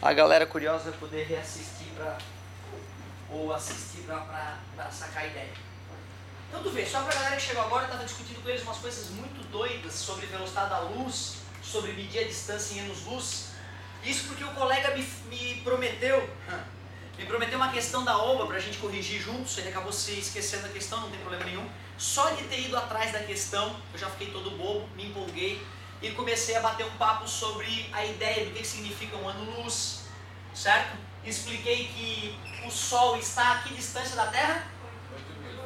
A galera curiosa vai poder reassistir ou assistir para sacar a ideia. Então tu vê, só para a galera que chegou agora, eu estava discutindo com eles umas coisas muito doidas sobre velocidade da luz, sobre medir a distância em anos-luz. Isso porque o colega me prometeu uma questão da OBA para a gente corrigir juntos. Ele acabou se esquecendo da questão, não tem problema nenhum. Só de ter ido atrás da questão, eu já fiquei todo bobo, me empolguei e comecei a bater um papo sobre a ideia do que significa um ano-luz, certo? Expliquei que o Sol está a que distância da Terra?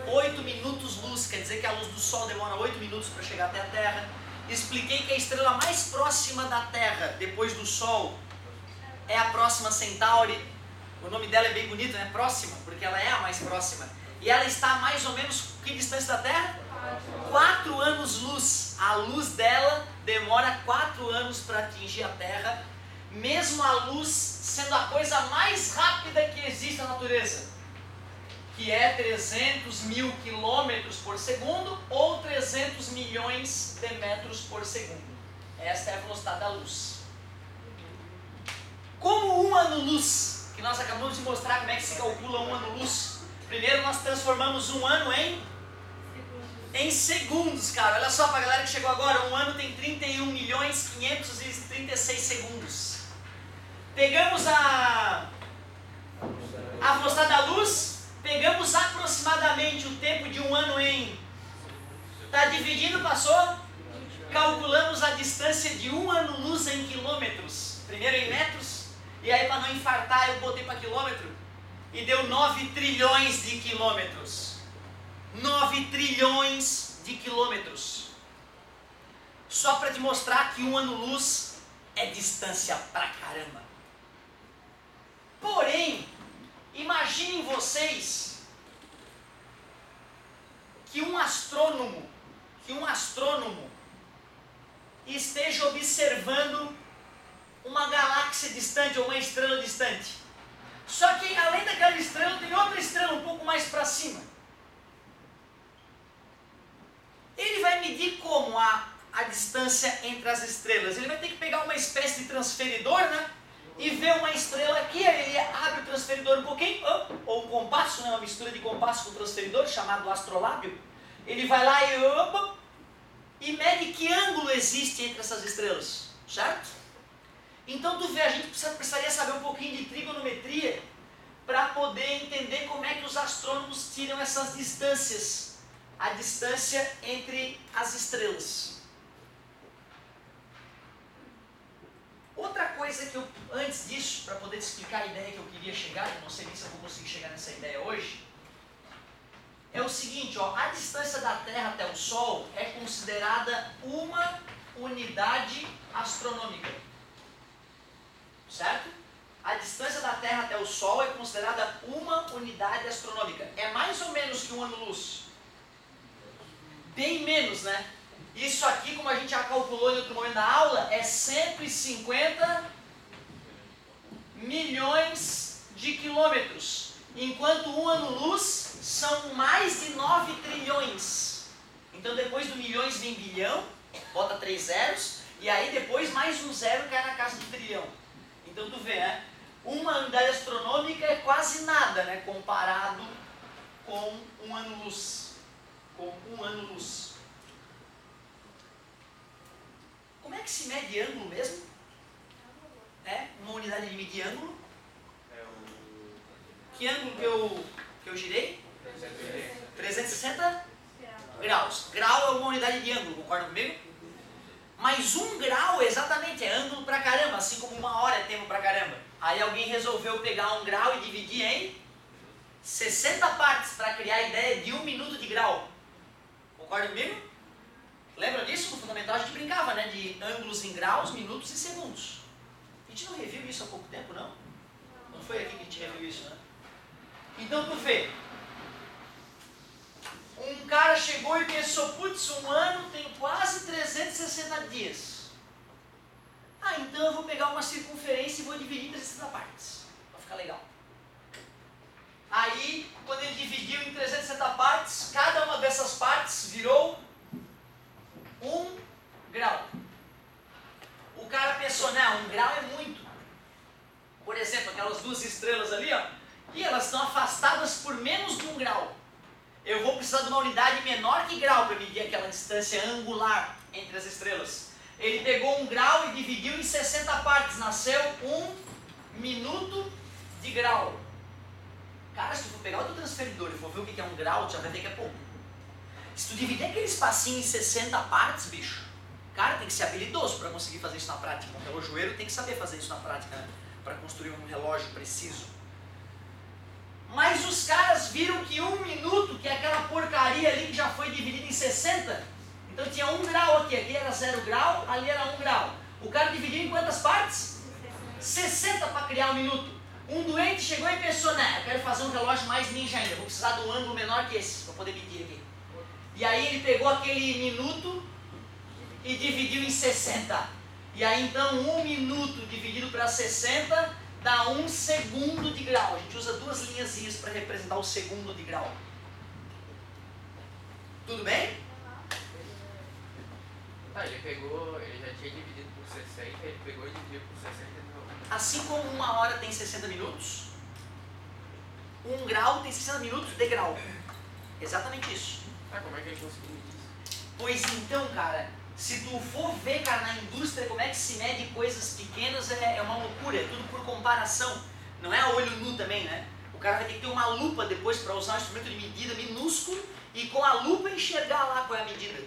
8 minutos-luz, quer dizer que a luz do Sol demora 8 minutos para chegar até a Terra. Expliquei que a estrela mais próxima da Terra, depois do Sol, é a Próxima Centauri. O nome dela é bem bonito, né? Próxima, porque ela é a mais próxima. E ela está a mais ou menos que distância da Terra? 4 anos-luz. A luz dela demora 4 anos para atingir a Terra, mesmo a luz sendo a coisa mais rápida que existe na natureza, que é 300 mil quilômetros por segundo ou 300 milhões de metros por segundo. Esta é a velocidade da luz. Como um ano-luz, que nós acabamos de mostrar como é que se calcula um ano-luz. Primeiro nós transformamos um ano em segundos, cara. Olha só para a galera que chegou agora, um ano tem 31.536 segundos. Pegamos a velocidade da luz, pegamos aproximadamente o tempo de um ano em... Está dividindo, passou? Calculamos a distância de um ano-luz em quilômetros. Primeiro em metros, e aí para não infartar eu botei para quilômetro, e deu 9 trilhões de quilômetros. 9 trilhões de quilômetros. Só para te mostrar que um ano-luz é distância pra caramba. Porém, imaginem vocês que um astrônomo esteja observando uma galáxia distante ou uma estrela distante. Só que além daquela estrela tem outra estrela um pouco mais para cima. Ele vai medir como a distância entre as estrelas. Ele vai ter que pegar uma espécie de transferidor, né? E ver uma estrela aqui, ele abre o transferidor um pouquinho, ou um compasso, né? Uma mistura de compasso com transferidor, chamado astrolábio. Ele vai lá e mede que ângulo existe entre essas estrelas, certo? Então tu vê, a gente precisaria saber um pouquinho de trigonometria para poder entender como é que os astrônomos tiram essas distâncias, a distância entre as estrelas. Outra coisa que eu, antes disso, para poder te explicar a ideia que eu queria chegar, eu não sei nem se eu vou conseguir chegar nessa ideia hoje, é o seguinte, ó, a distância da Terra até o Sol é considerada uma unidade astronômica, certo? A distância da Terra até o Sol é considerada uma unidade astronômica. É mais ou menos que um ano-luz. Bem menos, né? Isso aqui, como a gente já calculou em outro momento da aula, é 150 milhões de quilômetros. Enquanto um ano-luz são mais de 9 trilhões. Então depois do milhões vem bilhão, bota 3 zeros, e aí depois mais um zero cai na casa do trilhão. Então tu vê, né? Uma unidade astronômica é quase nada, né? Comparado com um ano-luz. Como é que se mede ângulo mesmo? É uma unidade de medir ângulo. Que ângulo que eu girei? 360 graus. Grau é uma unidade de ângulo, concorda comigo? Mas 1 grau exatamente é ângulo pra caramba, assim como 1 hora é tempo pra caramba. Aí alguém resolveu pegar 1 grau e dividir em 60 partes para criar a ideia de 1 minuto de grau. Concorda comigo? Lembra disso? No fundamental a gente brincava, né? De ângulos em graus, minutos e segundos. A gente não reviu isso há pouco tempo, não? Não foi aqui que a gente reviu isso, né? Então tu vê. Um cara chegou e pensou, putz, um ano tem quase 360 dias. Ah, então eu vou pegar uma circunferência e vou dividir em 360 partes. Vai ficar legal. Aí, quando ele dividiu em 360 partes, cada uma dessas partes virou 1 grau. O cara pensou, não, 1 grau é muito. aquelas duas estrelas ali, ó, e elas estão afastadas por menos de 1 grau. Eu vou precisar de uma unidade menor que grau para medir aquela distância angular entre as estrelas. Ele pegou 1 grau e dividiu em 60 partes, nasceu 1 minuto de grau. Cara, se tu for pegar o teu transferidor e for ver o que é 1 grau, tu já vai ver que é pouco. Se tu dividir aquele espacinho em 60 partes, bicho, cara, tem que ser habilidoso para conseguir fazer isso na prática. Um relojoeiro tem que saber fazer isso na prática, né? Para construir um relógio preciso. Mas os caras viram que 1 minuto, que é aquela porcaria ali que já foi dividida em 60, então tinha 1 grau aqui, aqui era 0 grau, ali era 1 grau. O cara dividiu em quantas partes? 60 para criar 1 minuto. Um doente chegou e pensou, né, eu quero fazer um relógio mais ninja ainda, vou precisar de um ângulo menor que esse, para poder medir aqui. E aí ele pegou aquele minuto e dividiu em 60. E aí então 1 minuto dividido para 60 dá 1 segundo de grau. A gente usa 2 linhazinhas para representar o segundo de grau. Tudo bem? Tá, ele já tinha dividido por 60, ele pegou e dividiu por 60 de novo. Assim como 1 hora tem 60 minutos, 1 grau tem 60 minutos de grau. Exatamente isso. Ah, como é que ele conseguiu medir isso? Pois então, cara, se tu for ver, cara, na indústria como é que se mede coisas pequenas, é uma loucura, é tudo por comparação. Não é a olho nu também, né? O cara vai ter que ter uma lupa depois para usar um instrumento de medida minúsculo e com a lupa enxergar lá qual é a medida.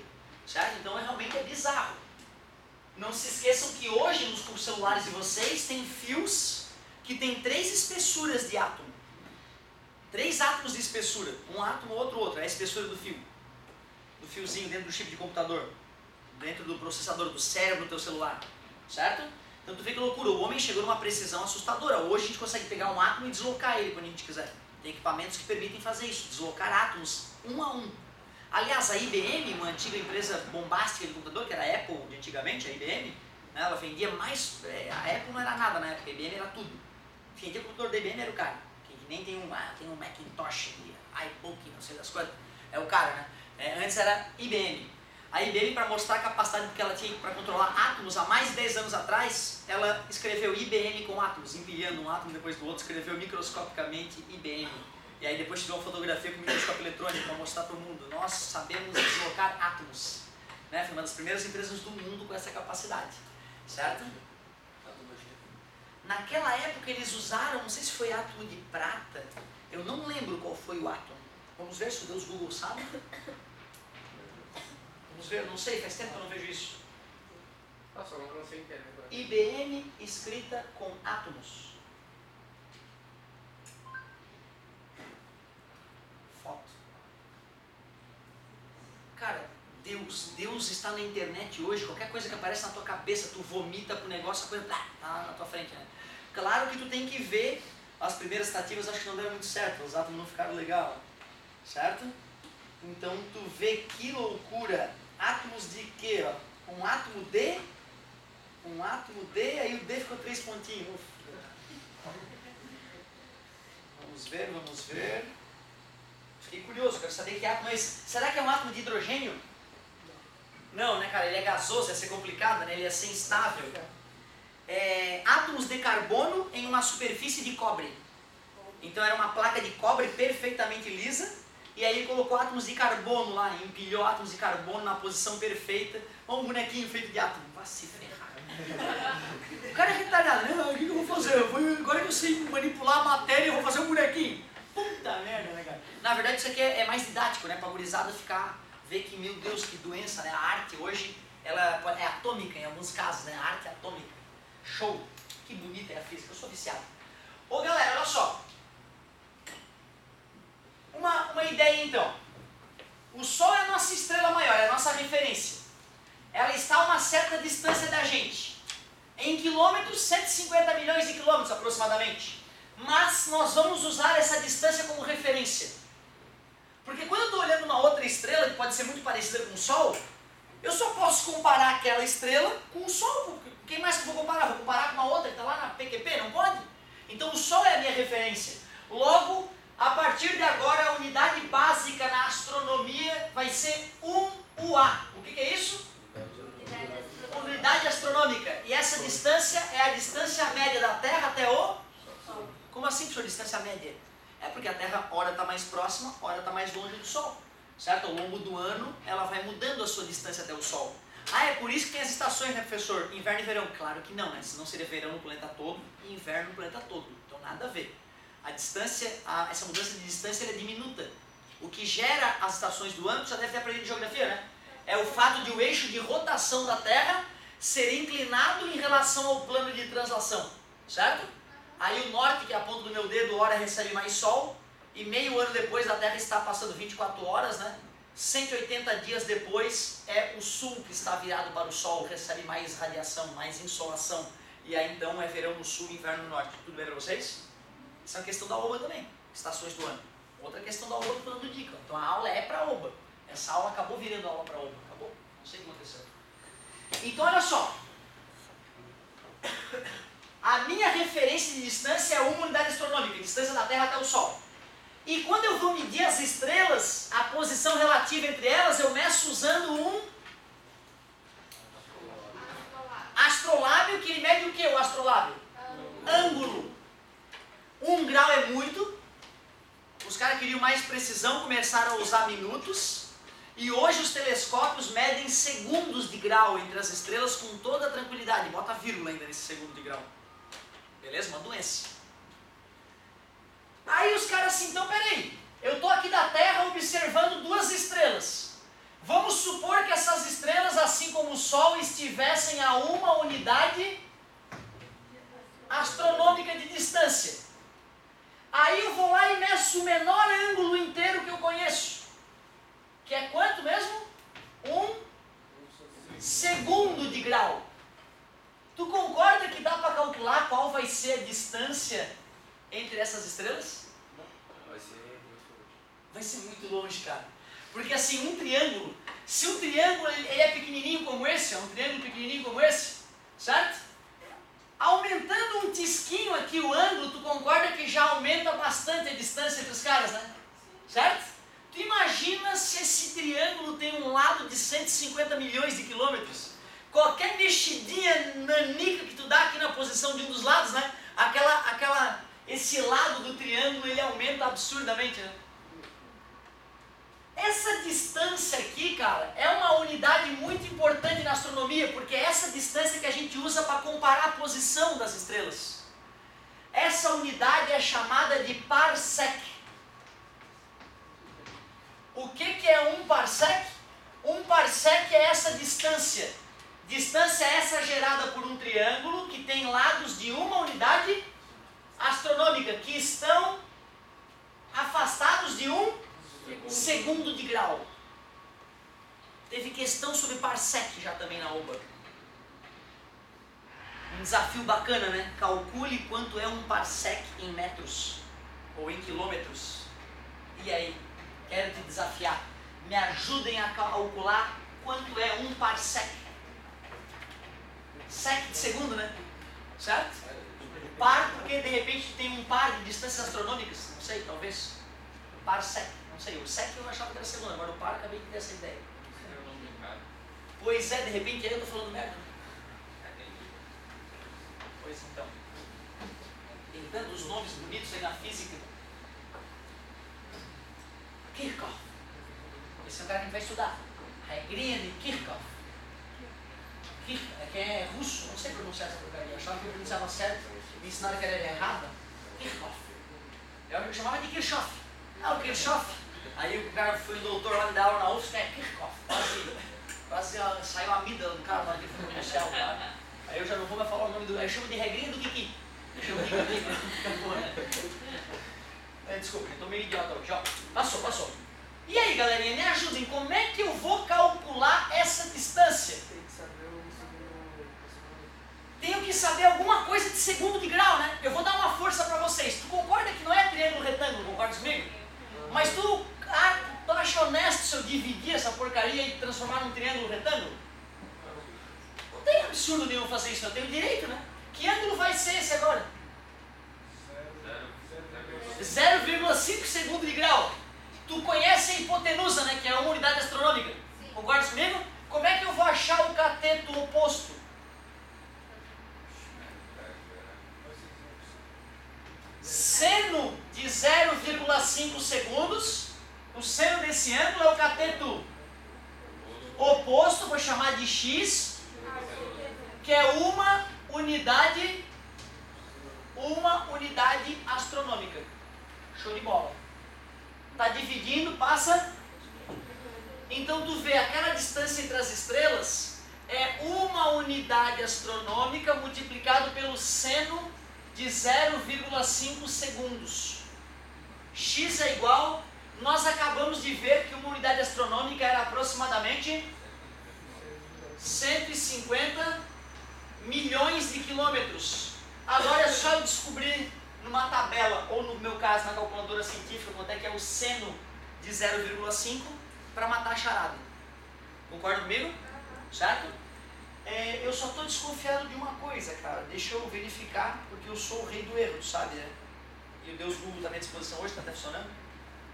Certo? Então realmente é bizarro. Não se esqueçam que hoje nos celulares de vocês tem fios que tem 3 espessuras de átomo. 3 átomos de espessura. Um átomo, outro. É a espessura do fio. Do fiozinho dentro do chip de computador. Dentro do processador, do cérebro do teu celular. Certo? Então tu vê que loucura. O homem chegou numa precisão assustadora. Hoje a gente consegue pegar um átomo e deslocar ele quando a gente quiser. Tem equipamentos que permitem fazer isso. Deslocar átomos 1 a 1. Aliás, a IBM, uma antiga empresa bombástica de computador, que era a Apple de antigamente, a IBM, né, ela vendia mais... a Apple não era nada na época, a IBM era tudo. Quem tinha computador da IBM era o cara. Quem nem tem um Macintosh, iBook, não sei das coisas, é o cara, né? Antes era IBM. A IBM, para mostrar a capacidade que ela tinha para controlar átomos, há mais de 10 anos atrás, ela escreveu IBM com átomos, empilhando um átomo depois do outro, escreveu microscopicamente IBM. E aí depois tirou uma fotografia com microscópio eletrônico para mostrar para o mundo. Nós sabemos deslocar átomos. Né? Foi uma das primeiras empresas do mundo com essa capacidade. Certo? Naquela época eles usaram, não sei se foi átomo de prata, eu não lembro qual foi o átomo. Vamos ver se o Deus Google sabe. Vamos ver, não sei, faz tempo que eu não vejo isso. Nossa, eu não sei o que é agora. IBM escrita com átomos. Foto. Cara, Deus está na internet hoje, qualquer coisa que aparece na tua cabeça, tu vomita pro negócio, a coisa tá na tua frente, né? Claro que tu tem que ver, as primeiras tentativas acho que não deram muito certo, os átomos não ficaram legal, certo? Então tu vê que loucura, átomos de quê, ó? Um átomo D, aí o D ficou 3 pontinhos. Vamos ver. Fiquei curioso, quero saber que átomo é esse. Será que é um átomo de hidrogênio? Não, né, cara? Ele é gasoso, ia ser complicado, né? Ele ia ser instável. Átomos de carbono em uma superfície de cobre. Então era uma placa de cobre perfeitamente lisa, e aí ele colocou átomos de carbono lá, empilhou átomos de carbono na posição perfeita. Olha um bonequinho feito de átomo. Vai se ferrar. O cara é retardado, né? O que eu vou fazer? Agora que eu sei manipular a matéria, eu vou fazer um bonequinho. Puta merda, né, cara? Na verdade isso aqui é mais didático, né? Pra gurizada ver que, meu Deus, que doença, né? A arte hoje, ela é atômica em alguns casos, né? A arte é atômica. Show! Que bonita é a física, eu sou viciado. Ô galera, olha só. Uma ideia então. O Sol é a nossa estrela maior, é a nossa referência. Ela está a uma certa distância da gente. Em quilômetros, 150 milhões de quilômetros aproximadamente. Mas nós vamos usar essa distância como referência. Porque quando eu estou olhando uma outra estrela, que pode ser muito parecida com o Sol, eu só posso comparar aquela estrela com o Sol. Quem mais que eu vou comparar? Vou comparar com uma outra que está lá na PQP? Não pode? Então o Sol é a minha referência. Logo, a partir de agora, a unidade básica na astronomia vai ser 1UA. O que é isso? Unidade astronômica. E essa distância é a distância média da Terra até o Sol. assim, professor, distância média? É porque a Terra, hora está mais próxima, hora está mais longe do Sol. Certo? Ao longo do ano, ela vai mudando a sua distância até o Sol. Ah, é por isso que tem as estações, né, professor? Inverno e verão. Claro que não, né? Senão seria verão no planeta todo e inverno no planeta todo. Então, nada a ver. A distância, essa mudança de distância é diminuta. O que gera as estações do ano, já deve ter aprendido de geografia, né? É o fato de o eixo de rotação da Terra ser inclinado em relação ao plano de translação. Certo? Aí o norte, que é a ponta do meu dedo, hora recebe mais Sol. E meio ano depois a Terra está passando 24 horas, né? 180 dias depois é o sul que está virado para o Sol, recebe mais radiação, mais insolação. E aí então é verão no sul e inverno no norte. Tudo bem para vocês? Isso é uma questão da OBA também, estações do ano. Outra questão da OBA que eu dando dica. Então a aula é para OBA. Essa aula acabou virando aula para OBA. Acabou? Não sei o que aconteceu. Então olha só. A minha referência de distância é uma unidade astronômica, distância da Terra até o Sol. E quando eu vou medir as estrelas, a posição relativa entre elas, eu meço usando um astrolábio, que mede o que o astrolábio? Ângulo. 1 grau é muito. Os caras queriam mais precisão, começaram a usar minutos. E hoje os telescópios medem segundos de grau entre as estrelas com toda a tranquilidade. Bota vírgula ainda nesse segundo de grau. Beleza? Uma doença. Aí os caras assim, então peraí, eu estou aqui da Terra observando 2 estrelas. Vamos supor que essas estrelas, assim como o Sol, estivessem a uma unidade astronômica de distância. Aí eu vou lá e meço o menor ângulo inteiro que eu conheço. Que é quanto mesmo? 1 segundo de grau. Tu concorda que dá para calcular qual vai ser a distância entre essas estrelas? Vai ser muito longe, cara. Porque assim, um triângulo, se um triângulo ele é pequenininho como esse, é um triângulo pequenininho como esse, certo? Aumentando um tisquinho aqui o ângulo, tu concorda que já aumenta bastante a distância entre os caras, né? Certo? Tu imagina se esse triângulo tem um lado de 150 milhões de quilômetros. Qualquer mexidinha nanica que tu dá aqui na posição de um dos lados, né? Esse lado do triângulo ele aumenta absurdamente, né? Essa distância aqui, cara, é uma unidade muito importante na astronomia, porque é essa distância que a gente usa para comparar a posição das estrelas. Essa unidade é chamada de parsec. O que é um parsec? Um parsec é essa distância. Distância essa gerada por um triângulo que tem lados de uma unidade astronômica, que estão afastados de 1 segundo de grau. Teve questão sobre parsec já também na OBA. Um desafio bacana, né? Calcule quanto é um parsec em metros ou em quilômetros. E aí? Quero te desafiar. Me ajudem a calcular quanto é um parsec. Sec de segundo, né? Certo? Par, porque de repente tem um par de distâncias astronômicas. Não sei, talvez. Parsec. Não sei, o sec eu achava que era segundo, agora o par acabei de ter essa ideia. Pois é, de repente aí eu tô falando merda. Pois então. Tem tantos nomes bonitos aí na física. Kirchhoff. Esse é o cara que a gente vai estudar. Regrinha de Kirchhoff. É que é russo, não sei pronunciar essa porcaria. Eu achava que eu pronunciava certo, me ensinaram que era errada. Kirchhoff. Eu chamava de Kirchhoff. Ah, o Kirchhoff. Aí o cara foi um doutor lá me dar aula na UFSC, é Kirchhoff. Quase saiu a amígdala do cara lá que foi pronunciar o cara. Aí eu já não vou mais falar o nome do. Aí eu chamo de regrinha do Kiki. Eu chamo de Kiki. Desculpa, eu tô meio idiota hoje. Ó, passou. E aí, galerinha, me ajudem. Como é que eu vou calcular essa distância? Tenho que saber alguma coisa de segundo de grau, né? Eu vou dar uma força pra vocês. Tu concorda que não é triângulo retângulo, concorda comigo? Mas tu acha honesto se eu dividir essa porcaria e transformar num triângulo retângulo? Não tem absurdo nenhum fazer isso, eu tenho direito, né? Que ângulo vai ser esse agora? 0,5 segundo de grau. Tu conhece a hipotenusa, né? Que é uma unidade astronômica. Concorda comigo? Como é que eu vou achar o cateto oposto? de 0,5 segundos. O seno desse ângulo é o cateto oposto, vou chamar de x, que é uma unidade astronômica. Show de bola. Tá dividindo, passa. Então tu vê, aquela distância entre as estrelas é uma unidade astronômica multiplicado pelo seno de 0,5 segundos. X é igual, nós acabamos de ver que uma unidade astronômica era aproximadamente 150 milhões de quilômetros. Agora é só eu descobrir numa tabela, ou no meu caso na calculadora científica, quanto é que é o seno de 0,5 para matar a charada. Concorda comigo? Certo? Eu só estou desconfiado de uma coisa, cara. Deixa eu verificar, porque eu sou o rei do erro, tu sabe, né? E o Deus Google está à minha disposição hoje, está até funcionando?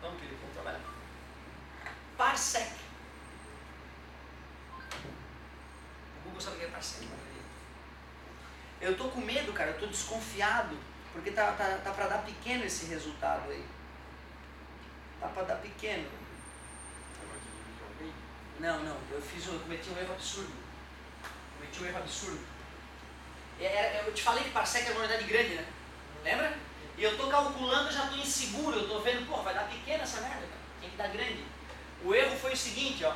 Vamos, querido, vamos trabalhar. Parsec. O Google sabe o que é parsec. Eu estou com medo, cara, eu estou desconfiado, porque tá para dar pequeno esse resultado aí. Tá para dar pequeno. Não, eu cometi um erro absurdo. Eu te falei que parsec é uma unidade grande, né? Lembra? E eu estou calculando, eu já estou inseguro, eu estou vendo, pô, vai dar pequena essa merda, cara. Tem que dar grande. O erro foi o seguinte, ó.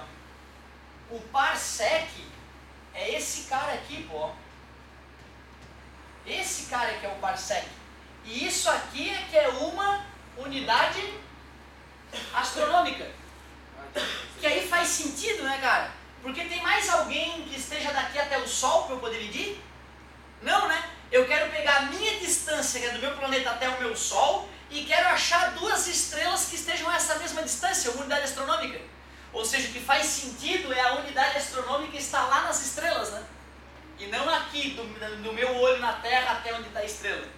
O parsec é esse cara aqui, pô. Esse cara aqui é o parsec. E isso aqui é que é uma unidade astronômica. Que aí faz sentido, né, cara? Porque tem mais alguém que esteja daqui até o Sol para eu poder medir? Não, né? Eu quero pegar a minha distância, que é do meu planeta até o meu Sol, e quero achar duas estrelas que estejam a essa mesma distância, uma unidade astronômica. Ou seja, o que faz sentido é a unidade astronômica estar lá nas estrelas, né? E não aqui, do meu olho na Terra até onde está a estrela.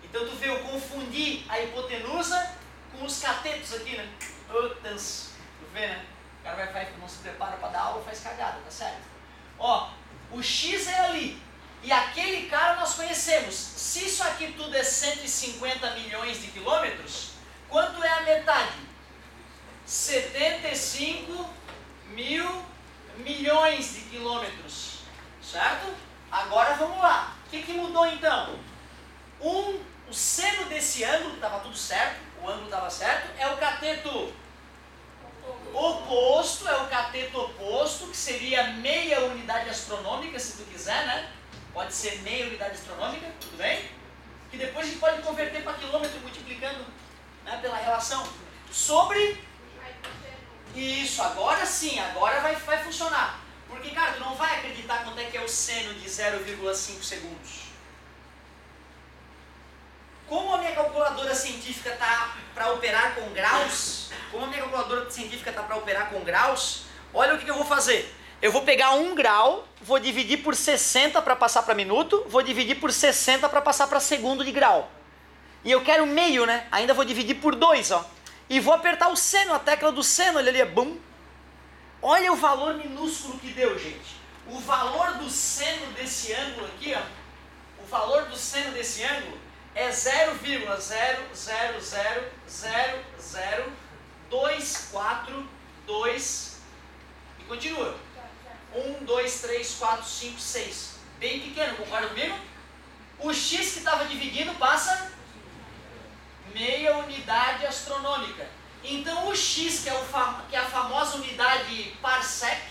Então tu vê, eu confundi a hipotenusa com os catetos aqui, né? Tanso. Tu vê, né? O cara vai, não se prepara para dar aula, faz cagada, tá certo? Ó, o X é ali. E aquele cara nós conhecemos. Se isso aqui tudo é 150 milhões de quilômetros, quanto é a metade? 75 mil milhões de quilômetros. Certo? Agora vamos lá. O que mudou então? O seno desse ângulo, estava tudo certo, o ângulo estava certo, é o cateto oposto, que seria meia unidade astronômica, se tu quiser, né? Pode ser meia unidade astronômica, tudo bem? Que depois a gente pode converter para quilômetro multiplicando, né, pela relação. Sobre isso, agora sim, agora vai funcionar. Porque, cara, tu não vai acreditar quanto é que é o seno de 0,5 segundos. Como a minha calculadora científica está para operar com graus, olha o que eu vou fazer. Eu vou pegar 1 grau, vou dividir por 60 para passar para minuto, vou dividir por 60 para passar para segundo de grau. E eu quero meio, né? Ainda vou dividir por 2, ó. E vou apertar o seno, a tecla do seno, olha ali, bum. Olha o valor minúsculo que deu, gente. O valor do seno desse ângulo aqui, ó. O valor do seno desse ângulo é 0,0000242 e continua. 1, 2, 3, 4, 5, 6. Bem pequeno, concorda comigo? O X que estava dividindo passa meia unidade astronômica. Então o X, que é a famosa unidade parsec,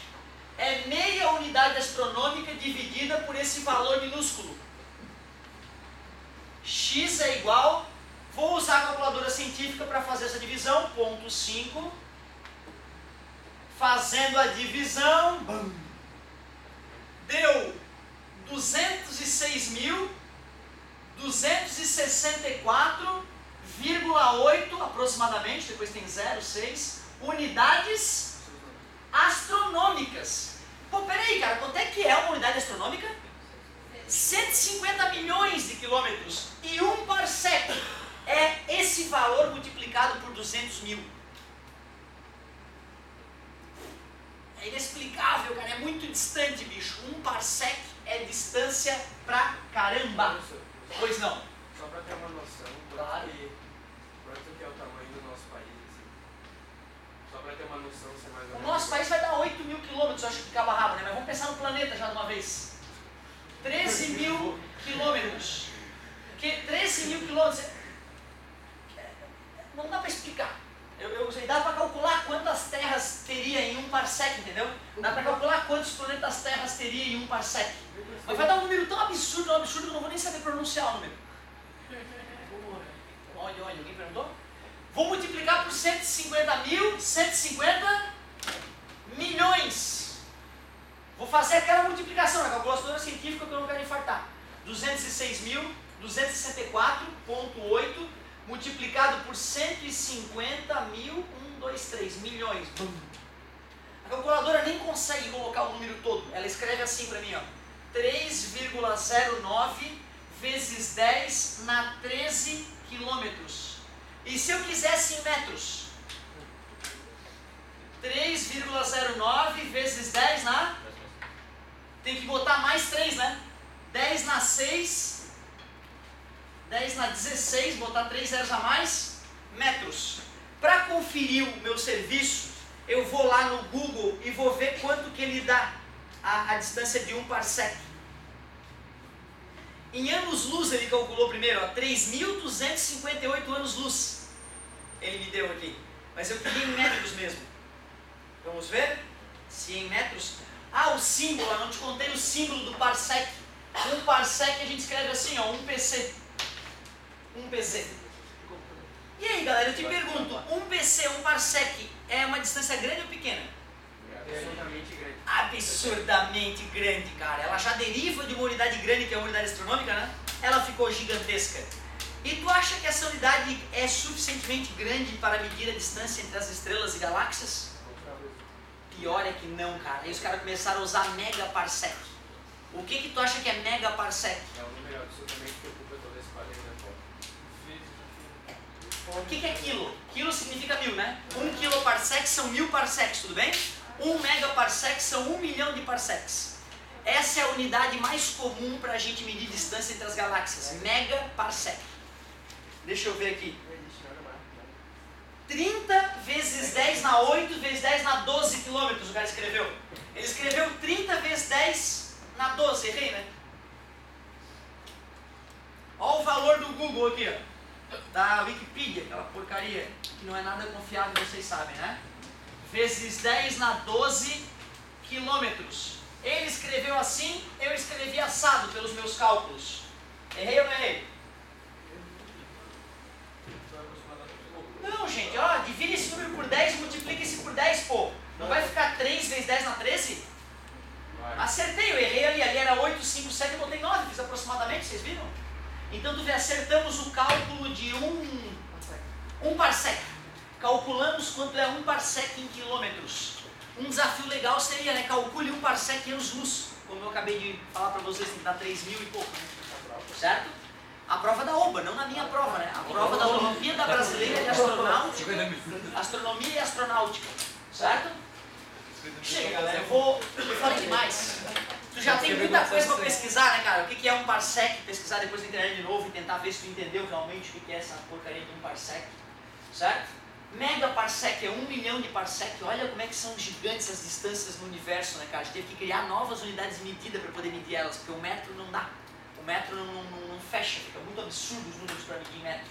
é meia unidade astronômica dividida por esse valor minúsculo. X é igual, vou usar a calculadora científica para fazer essa divisão, ponto 5. Fazendo a divisão, deu 206.264,8 aproximadamente, depois tem 0,6 unidades astronômicas. Pô, peraí, cara, quanto é que é uma unidade astronômica? 150 milhões de quilômetros. E 1 parsec é esse valor multiplicado por 200 mil. É inexplicável, cara, é muito distante, bicho. 1 parsec é distância pra caramba. Pois não. Só para ter uma noção, Claro. quanto que noção se é mais ou O menos. nosso país vai dar 8 mil quilômetros, eu acho que ficava rápido, né? Mas vamos pensar no planeta já de uma vez. 13 mil quilômetros. Porque 13 mil quilômetros não dá para explicar. Dá para calcular quantas terras teria em um parsec, entendeu? Dá para calcular quantos planetas terras teria em um parsec. Mas vai dar um número tão absurdo que eu não vou nem saber pronunciar o número. Olha, alguém perguntou? Vou multiplicar por 150 mil, 150 milhões. Vou fazer aquela multiplicação na calculadora científica que eu não quero infartar. 206.264,8 multiplicado por 150 mil, 3 milhões. A calculadora nem consegue colocar o número todo. Ela escreve assim para mim, ó. 3,09 vezes 10 na 13 quilômetros. E se eu quisesse em metros? 3,09 vezes 10 na... Tem que botar mais 3, né? 10 na 6, 10 na 16, botar 3 zeros a mais, metros. Para conferir o meu serviço, eu vou lá no Google e vou ver quanto que ele dá a distância de um parsec. Em anos-luz ele calculou primeiro, 3.258 anos-luz. Ele me deu aqui. Mas eu queria em metros mesmo. Vamos ver? Se em metros... o símbolo, eu não te contei o símbolo do parsec. Um parsec a gente escreve assim, ó, 1 PC. 1 PC. E aí, galera, eu te pergunto, 1 PC, 1 parsec, é uma distância grande ou pequena? Absurdamente grande. Absurdamente grande, cara. Ela já deriva de uma unidade grande, que é a unidade astronômica, né? Ela ficou gigantesca. E tu acha que essa unidade é suficientemente grande para medir a distância entre as estrelas e galáxias? Pior é que não, cara. Aí os caras começaram a usar megaparsec. O que tu acha que é megaparsec? É um número absolutamente que ocupa todo esse quadrinho da foto. O que é quilo? Quilo significa 1000, né? 1 quiloparsec são 1000 parsecs, tudo bem? 1 megaparsec são 1 milhão de parsecs. Essa é a unidade mais comum para a gente medir distância entre as galáxias. Megaparsec. Deixa eu ver aqui. 30 vezes 10 na 8 vezes 10 na 12 quilômetros, o cara escreveu. Ele escreveu 30 vezes 10 na 12, errei, né? Olha o valor do Google aqui, ó. Da Wikipedia, aquela porcaria, que não é nada confiável, vocês sabem, né? Vezes 10 na 12 quilômetros. Ele escreveu assim, eu escrevi assado pelos meus cálculos. Errei ou não errei? Não, gente, ó, divide esse número por 10 e multiplica esse por 10, pô. Não vai ficar 3 vezes 10 na 13? Acertei, eu errei ali era 8, 5, 7, eu botei 9, fiz aproximadamente, vocês viram? Então tu vê, acertamos o cálculo de um parsec. Calculamos quanto é um parsec em quilômetros. Um desafio legal seria, né, calcule um parsec em anos-luz. Como eu acabei de falar para vocês, tem que dar 3 mil e pouco, né? Certo? A prova da OBA, não na minha prova, né? A prova da Olimpíada Brasileira de Astronáutica, Astronomia e Astronáutica, certo? Chega, galera, eu falei demais. Tu já tem muita coisa para pesquisar, né, cara? O que é um parsec, pesquisar depois na internet de novo e tentar ver se tu entendeu realmente o que é essa porcaria de um parsec, certo? Megaparsec é 1 milhão de parsec. Olha como é que são gigantes as distâncias no universo, né, cara? A gente teve que criar novas unidades de medida para poder medir elas, porque o metro não dá. O metro não fecha, fica muito absurdo os números para medir em metro.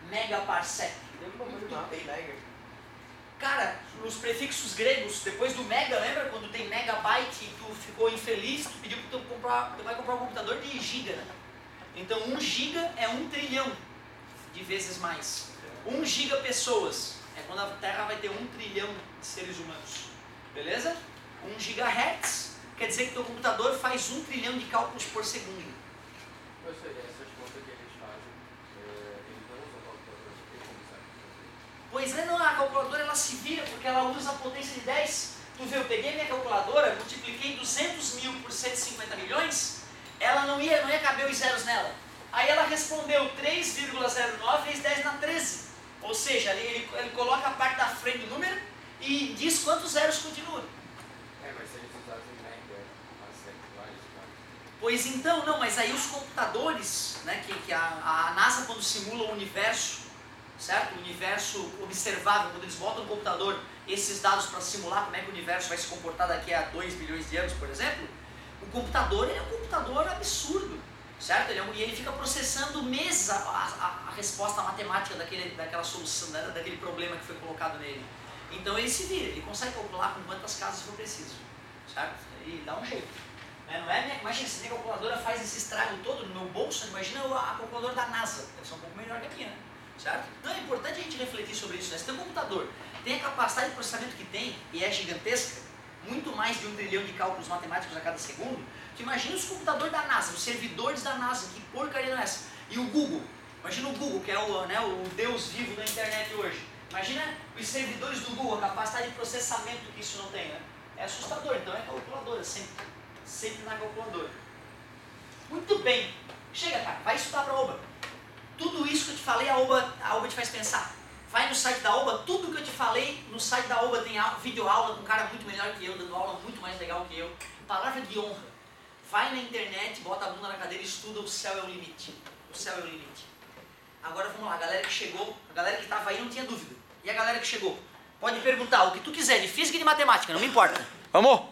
Megaparsec. Cara, os prefixos gregos, depois do mega, lembra quando tem megabyte e tu ficou infeliz, tu pediu para tu vai comprar um computador de giga, né? Então 1 giga é 1 trilhão de vezes mais. 1 giga pessoas é quando a Terra vai ter 1 trilhão de seres humanos. Beleza? 1 gigahertz quer dizer que teu computador faz 1 trilhão de cálculos por segundo. Ou seja, essas contas que eles fazem, eles não usam calculadora, porque como sabe? Pois é, não, a calculadora ela se vira porque ela usa a potência de 10. Tu vê, eu peguei minha calculadora, multipliquei 200 mil por 150 milhões, ela não ia caber os zeros nela. Aí ela respondeu 3,09 vezes 10 na 13. Ou seja, ele coloca a parte da frente do número e diz quantos zeros continua. Mas se eles usassem mega, Pois então, não, mas aí os computadores, né, que a NASA quando simula o universo, certo? O universo observável, quando eles botam no computador esses dados para simular como é que o universo vai se comportar daqui a 2 bilhões de anos, por exemplo, o computador ele é um computador absurdo, certo? E ele fica processando meses a resposta matemática daquela solução, daquele problema que foi colocado nele. Então ele se vira, ele consegue calcular com quantas casas for preciso, certo? E dá um jeito. Não é, imagina, se a minha calculadora faz esse estrago todo no meu bolso, imagina a calculadora da NASA, deve ser um pouco melhor que a minha, certo? Então é importante a gente refletir sobre isso, né? Se tem um computador, tem a capacidade de processamento que tem, e é gigantesca, muito mais de 1 trilhão de cálculos matemáticos a cada segundo, que imagina os computadores da NASA, os servidores da NASA, que porcaria não é essa? E o Google, imagina o Google, que é o deus vivo da internet hoje. Imagina os servidores do Google, a capacidade de processamento que isso não tem, né? É assustador, então é calculadora, sempre na calculadora. Muito bem, chega cara, vai estudar para a OBA. Tudo isso que eu te falei, a OBA te faz pensar. Vai no site da OBA, tudo que eu te falei, no site da OBA tem vídeo aula com um cara muito melhor que eu, dando aula muito mais legal que eu. Palavra de honra. Vai na internet, bota a bunda na cadeira e estuda, o céu é o limite. O céu é o limite. Agora vamos lá, a galera que chegou, a galera que estava aí não tinha dúvida. E a galera que chegou? Pode perguntar o que tu quiser, de física e de matemática, não me importa. Vamos?